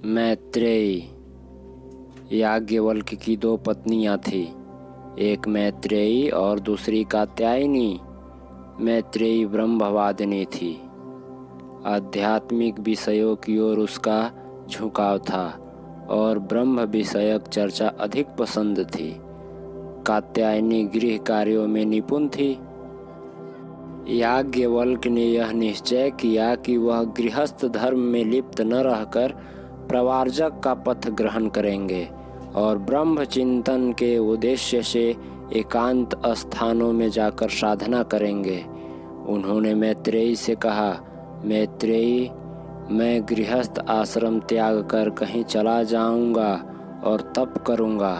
मैत्रेयी। याज्ञवल्क्य की 2 पत्नियां थीं, एक मैत्रेयी और दूसरी कात्यायनी। मैत्रेयी ब्रह्मवादिनी थी। आध्यात्मिक विषयों की ओर उसका झुकाव था और ब्रह्म विषयक चर्चा अधिक पसंद थी। कात्यायनी गृह कार्यों में निपुण थी। याज्ञवल्क्य ने यह निश्चय किया कि वह गृहस्थ धर्म में लिप्त न रहकर प्रवार्जक का पथ ग्रहण करेंगे और ब्रह्म चिंतन के उद्देश्य से एकांत स्थानों में जाकर साधना करेंगे। उन्होंने मैत्रेयी से कहा, मैत्रेयी, मैं गृहस्थ आश्रम त्याग कर कहीं चला जाऊंगा और तप करूंगा।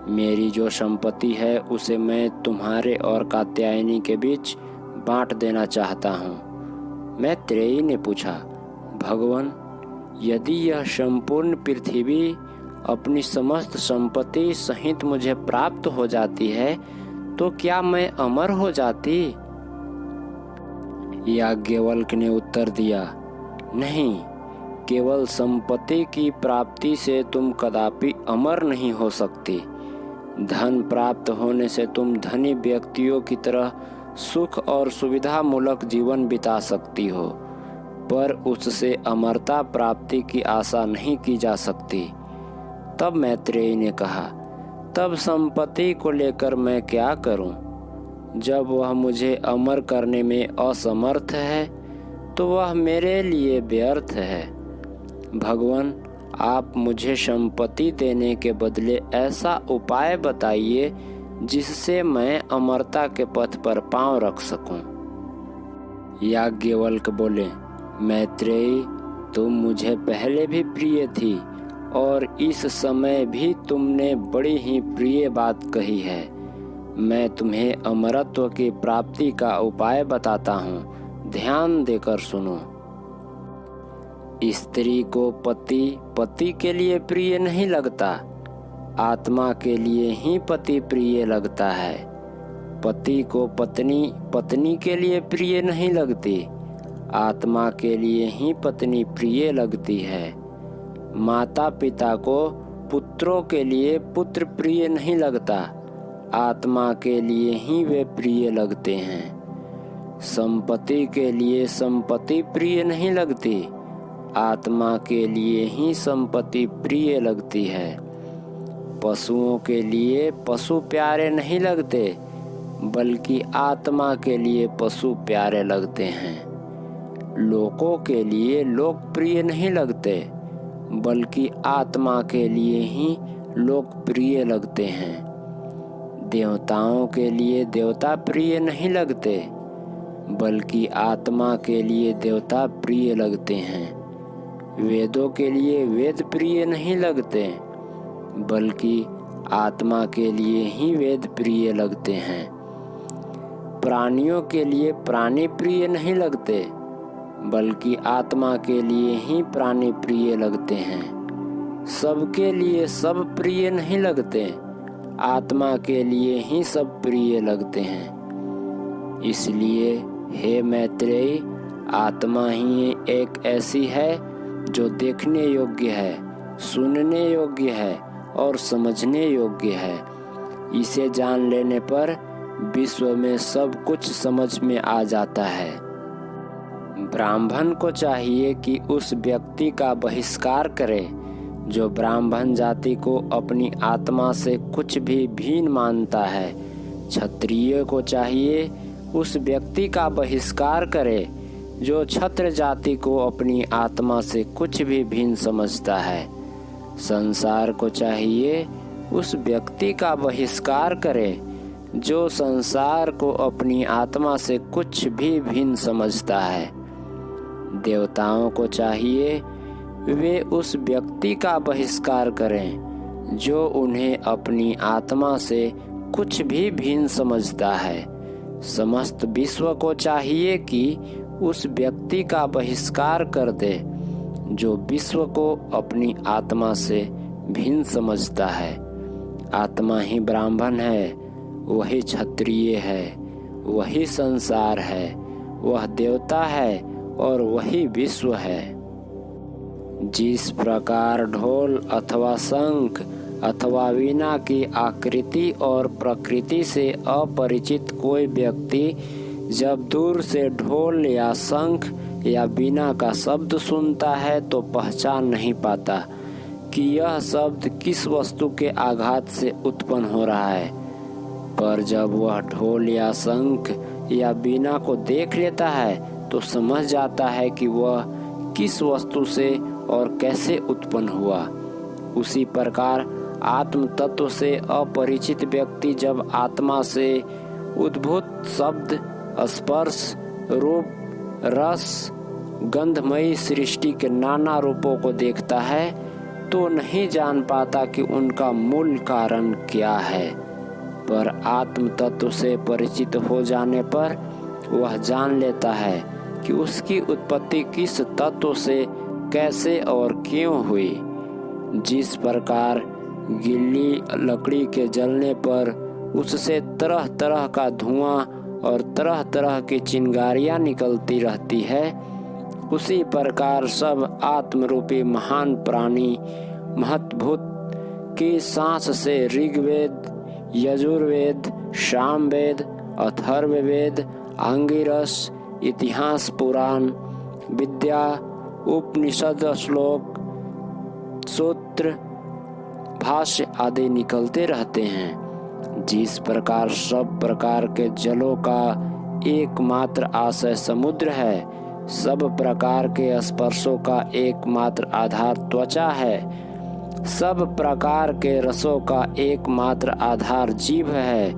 मेरी जो संपत्ति है उसे मैं तुम्हारे और कात्यायनी के बीच बांट देना चाहता हूँ। मैत्रेयी ने पूछा, भगवान, यदि यह संपूर्ण पृथ्वी अपनी समस्त संपत्ति सहित मुझे प्राप्त हो जाती है तो क्या मैं अमर हो जाती? याज्ञवल्क्य ने उत्तर दिया, नहीं, केवल संपत्ति की प्राप्ति से तुम कदापि अमर नहीं हो सकती। धन प्राप्त होने से तुम धनी व्यक्तियों की तरह सुख और सुविधा मूलक जीवन बिता सकती हो, पर उससे अमरता प्राप्ति की आशा नहीं की जा सकती। तब मैत्रेयी ने कहा, तब संपत्ति को लेकर मैं क्या करूं? जब वह मुझे अमर करने में असमर्थ है तो वह मेरे लिए व्यर्थ है। भगवान, आप मुझे संपत्ति देने के बदले ऐसा उपाय बताइए जिससे मैं अमरता के पथ पर पांव रख सकूं। याज्ञवल्क्य बोले, मैत्रेयी, तुम मुझे पहले भी प्रिय थी और इस समय भी तुमने बड़ी ही प्रिय बात कही है। मैं तुम्हें अमरत्व की प्राप्ति का उपाय बताता हूँ, ध्यान देकर सुनो। स्त्री को पति के लिए प्रिय नहीं लगता, आत्मा के लिए ही पति प्रिय लगता है। पति को पत्नी के लिए प्रिय नहीं लगती, आत्मा के लिए ही पत्नी प्रिय लगती है। माता पिता को पुत्रों के लिए पुत्र प्रिय नहीं लगता, आत्मा के लिए ही वे प्रिय लगते हैं। संपत्ति के लिए संपत्ति प्रिय नहीं लगती, आत्मा के लिए ही संपत्ति प्रिय लगती है। पशुओं के लिए पशु प्यारे नहीं लगते, बल्कि आत्मा के लिए पशु प्यारे लगते हैं। लोगों के लिए लोग प्रिय नहीं लगते, बल्कि आत्मा के लिए ही लोग प्रिय लगते हैं। देवताओं के लिए देवता प्रिय नहीं लगते, बल्कि आत्मा के लिए देवता प्रिय लगते हैं। वेदों के लिए वेद प्रिय नहीं लगते, बल्कि आत्मा के लिए ही वेद प्रिय लगते हैं। प्राणियों के लिए प्राणी प्रिय नहीं लगते, बल्कि आत्मा के लिए ही प्राणी प्रिय लगते हैं। सबके लिए सब प्रिय नहीं लगते, आत्मा के लिए ही सब प्रिय लगते हैं। इसलिए हे मैत्रेयी, आत्मा ही एक ऐसी है जो देखने योग्य है, सुनने योग्य है और समझने योग्य है। इसे जान लेने पर विश्व में सब कुछ समझ में आ जाता है। ब्राह्मण को चाहिए कि उस व्यक्ति का बहिष्कार करे जो ब्राह्मण जाति को अपनी आत्मा से कुछ भी भिन्न मानता है। क्षत्रिय को चाहिए उस व्यक्ति का बहिष्कार करे जो क्षत्र जाति को अपनी आत्मा से कुछ भी भिन्न समझता है। संसार को चाहिए उस व्यक्ति का बहिष्कार करे जो संसार को अपनी आत्मा से कुछ भी भिन्न समझता है। देवताओं को चाहिए वे उस व्यक्ति का बहिष्कार करें जो उन्हें अपनी आत्मा से कुछ भी भिन्न समझता है। समस्त विश्व को चाहिए कि उस व्यक्ति का बहिष्कार कर दे जो विश्व को अपनी आत्मा से भिन्न समझता है। आत्मा ही ब्राह्मण है, वही क्षत्रिय है, वही संसार है, वह देवता है और वही विश्व है। जिस प्रकार ढोल अथवा शंख अथवा वीणा की आकृति और प्रकृति से अपरिचित कोई व्यक्ति जब दूर से ढोल या शंख या वीणा का शब्द सुनता है तो पहचान नहीं पाता कि यह शब्द किस वस्तु के आघात से उत्पन्न हो रहा है। पर जब वह ढोल या शंख या वीणा को देख लेता है तो समझ जाता है कि वह किस वस्तु से और कैसे उत्पन्न हुआ। उसी प्रकार आत्म तत्व से अपरिचित व्यक्ति जब आत्मा से उद्भूत शब्द, स्पर्श, रूप, रस, गंधमयी सृष्टि के नाना रूपों को देखता है तो नहीं जान पाता कि उनका मूल कारण क्या है। पर आत्म तत्व से परिचित हो जाने पर वह जान लेता है कि उसकी उत्पत्ति किस तत्व से कैसे और क्यों हुई। जिस प्रकार गीली लकड़ी के जलने पर उससे तरह तरह का धुआं और तरह तरह की चिंगारियां निकलती रहती है, उसी प्रकार सब आत्मरूपी महान प्राणी महतभूत की सांस से ऋग्वेद, यजुर्वेद, सामवेद, अथर्ववेद, अंगिरस, इतिहास, पुराण, विद्या, उपनिषद, श्लोक, सूत्र, भाष्य आदि निकलते रहते हैं। जिस प्रकार सब प्रकार के जलों का एकमात्र आश्रय समुद्र है, सब प्रकार के स्पर्शों का एकमात्र आधार त्वचा है, सब प्रकार के रसों का एकमात्र आधार जीभ है,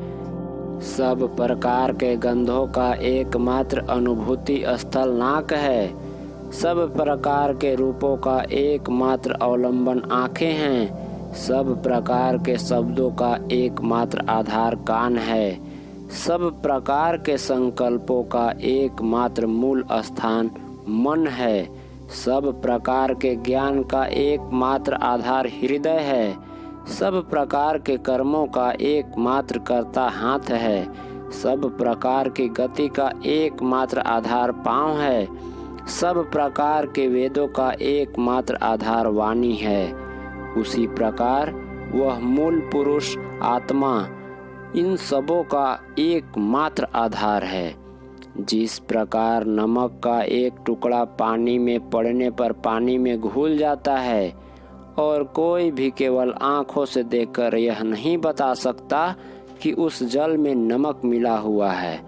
सब प्रकार के गंधों का एकमात्र अनुभूति स्थल नाक है, सब प्रकार के रूपों का एकमात्र अवलंबन आँखें हैं, सब प्रकार के शब्दों का एकमात्र आधार कान है, सब प्रकार के संकल्पों का एकमात्र मूल स्थान मन है, सब प्रकार के ज्ञान का एकमात्र आधार हृदय है, सब प्रकार के कर्मों का एकमात्र कर्ता हाथ है, सब प्रकार की गति का एकमात्र आधार पाँव है, सब प्रकार के वेदों का एकमात्र आधार वाणी है। उसी प्रकार वह मूल पुरुष आत्मा इन सबों का एकमात्र आधार है। जिस प्रकार नमक का एक टुकड़ा पानी में पड़ने पर पानी में घुल जाता है और कोई भी केवल आँखों से देखकर यह नहीं बता सकता कि उस जल में नमक मिला हुआ है,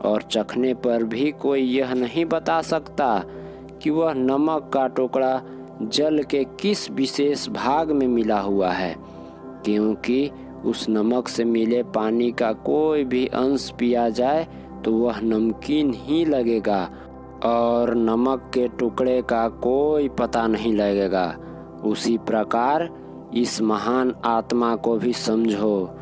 और चखने पर भी कोई यह नहीं बता सकता कि वह नमक का टुकड़ा जल के किस विशेष भाग में मिला हुआ है, क्योंकि उस नमक से मिले पानी का कोई भी अंश पिया जाए तो वह नमकीन ही लगेगा और नमक के टुकड़े का कोई पता नहीं लगेगा। उसी प्रकार इस महान आत्मा को भी समझो।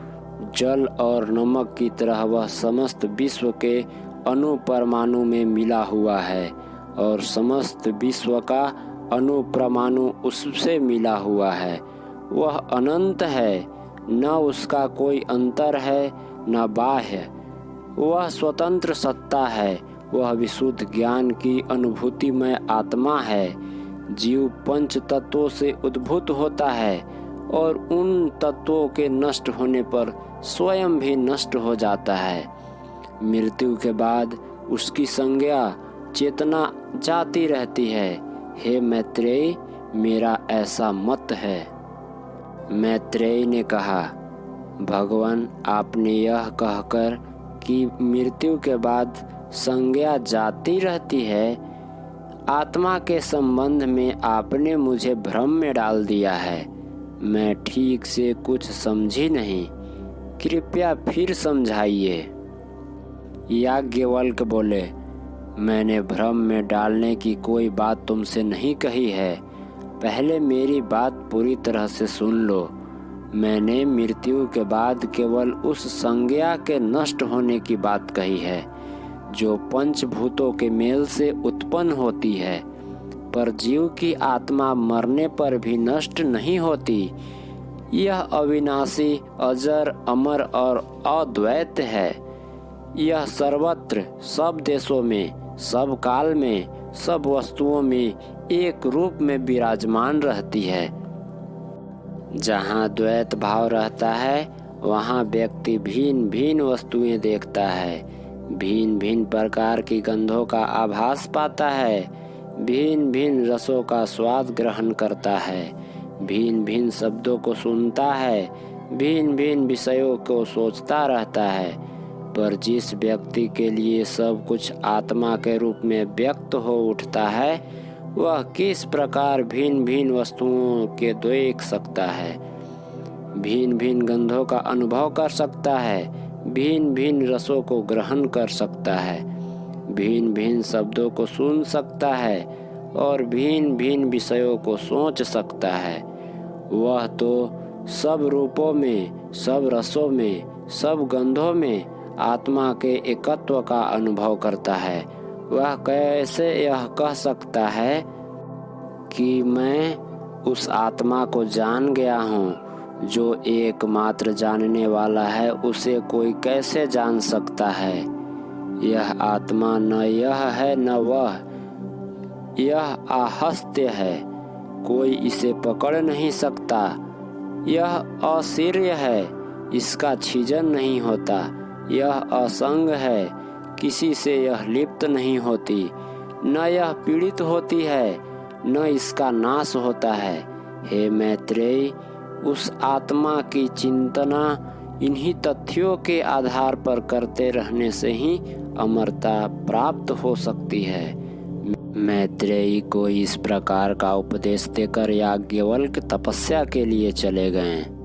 जल और नमक की तरह वह समस्त विश्व के अणु परमाणु में मिला हुआ है और समस्त विश्व का अणु परमाणु उससे मिला हुआ है। वह अनंत है, न उसका कोई अंतर है न बाह्य। वह स्वतंत्र सत्ता है, वह विशुद्ध ज्ञान की अनुभूतिमय आत्मा है। जीव पंच तत्वों से उद्भूत होता है और उन तत्वों के नष्ट होने पर स्वयं भी नष्ट हो जाता है। मृत्यु के बाद उसकी संज्ञा चेतना जाती रहती है। हे मैत्रेय, मेरा ऐसा मत है। मैत्रेय ने कहा, भगवान, आपने यह कहकर कि मृत्यु के बाद संज्ञा जाती रहती है, आत्मा के संबंध में आपने मुझे भ्रम में डाल दिया है। मैं ठीक से कुछ समझी नहीं, कृपया फिर समझाइए। याज्ञवल्क्य बोले, मैंने भ्रम में डालने की कोई बात तुमसे नहीं कही है। पहले मेरी बात पूरी तरह से सुन लो। मैंने मृत्यु के बाद केवल उस संज्ञा के नष्ट होने की बात कही है जो पंचभूतों के मेल से उत्पन्न होती है, पर जीव की आत्मा मरने पर भी नष्ट नहीं होती। यह अविनाशी, अजर, अमर और अद्वैत है। यह सर्वत्र, सब देशों में, सब काल में, सब वस्तुओं में एक रूप में विराजमान रहती है। जहाँ द्वैत भाव रहता है वहाँ व्यक्ति भिन्न भिन्न वस्तुएं देखता है, भिन्न भिन्न प्रकार की गंधों का आभास पाता है, भिन्न भिन्न रसों का स्वाद ग्रहण करता है, भिन्न भिन्न शब्दों को सुनता है, भिन्न भिन्न विषयों को सोचता रहता है। पर जिस व्यक्ति के लिए सब कुछ आत्मा के रूप में व्यक्त हो उठता है, वह किस प्रकार भिन्न भिन्न वस्तुओं के देख सकता है, भिन्न भिन्न गंधों का अनुभव कर सकता है, भिन्न भिन्न रसों को ग्रहण कर सकता है, भिन्न भिन्न शब्दों को सुन सकता है और भिन्न भिन्न विषयों को सोच सकता है। वह तो सब रूपों में, सब रसों में, सब गंधों में आत्मा के एकत्व का अनुभव करता है। वह कैसे यह कह सकता है कि मैं उस आत्मा को जान गया हूँ? जो एकमात्र जानने वाला है उसे कोई कैसे जान सकता है? यह आत्मा न यह है न वह, यह आहस्त्य है, कोई इसे पकड़ नहीं सकता। यह असीर्य है, इसका छीजन नहीं होता। यह असंग है, किसी से यह लिप्त नहीं होती। न यह पीड़ित होती है, न इसका नाश होता है। हे मैत्रेय, उस आत्मा की चिंतना इन्हीं तथ्यों के आधार पर करते रहने से ही अमरता प्राप्त हो सकती है। मैत्रेयी को इस प्रकार का उपदेश देकर याज्ञवल्क्य तपस्या के लिए चले गए।